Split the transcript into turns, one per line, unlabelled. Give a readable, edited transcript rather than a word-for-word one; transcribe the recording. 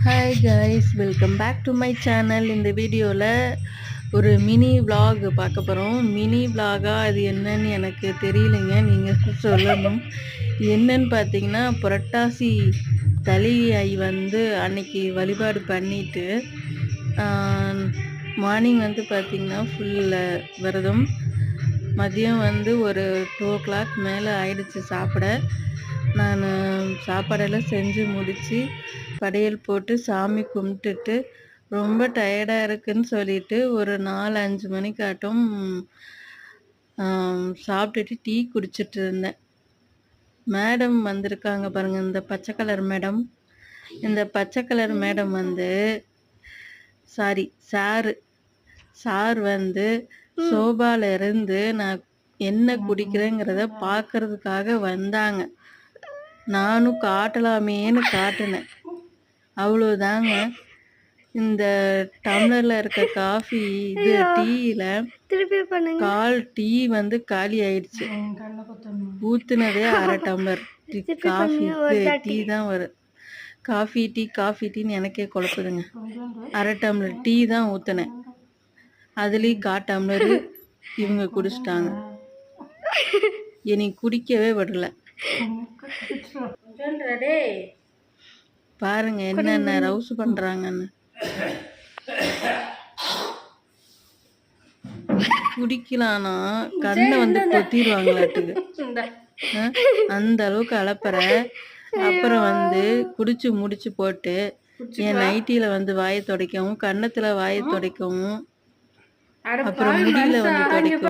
Hi guys, welcome back to my channel. இந்த வீடியோவில் ஒரு மினி vlog பார்க்க போகிறோம். மினி vlog-ஆ அது என்னன்னு எனக்கு தெரியலைங்க, நீங்கள் சொல்லணும். என்னன்னு பார்த்தீங்கன்னா, புரட்டாசி தலையை வந்து அன்னைக்கு வழிபாடு பண்ணிட்டு மார்னிங் வந்து பார்த்திங்கன்னா ஃபுல் விரதம். மதியம் வந்து ஒரு 2 o'clock மேலே ஆயிடுச்சு சாப்பிட. நான் சாப்பாடெல்லாம் செஞ்சு முடித்து படையல் போட்டு சாமி கும்பிட்டுட்டு ரொம்ப டயர்டாக இருக்குன்னு சொல்லிட்டு ஒரு 4-5 மணிக்காட்டும் சாப்பிட்டுட்டு டீ குடிச்சிட்டு இருந்தேன். மேடம் வந்திருக்காங்க பாருங்கள், இந்த பச்சை கலர் மேடம். இந்த பச்சை கலர் மேடம் வந்து சார் வந்து சோபால இருந்து நான் என்ன குடிக்கிறேங்கிறத பார்க்கறதுக்காக வந்தாங்க. நானும் காட்டலாமேன்னு காட்டினேன், அவ்வளோதாங்க. இந்த டம்ளரில் இருக்க காஃபி டீயில் கால் டீ வந்து காலி ஆயிடுச்சு. ஊற்றுனதே அரை டம்ளர் டீ தான் வரும். காஃபி டீன்னு எனக்கே குழப்புதுங்க. அரை டம்ளர் டீ தான் ஊற்றுனேன், அதுலேயும் 1/4 டம்ளரு இவங்க குடிச்சிட்டாங்க. என்னை குடிக்கவே விடல. பாருங்க என்னென்ன ரவுஸ் பண்றாங்கன்னு. குடிக்கலானா கண்ணை வந்து கொத்திடுவாங்களாட்டுக்கு, அந்த அளவுக்கு அலப்பற. அப்புறம் வந்து குடிச்சு முடிச்சு போட்டு என் நைட்டியில வந்து வாயை துடைக்கவும், கன்னத்துல வாயை துடைக்கவும், அப்புறம் முடியல வந்து துடைக்கவும்.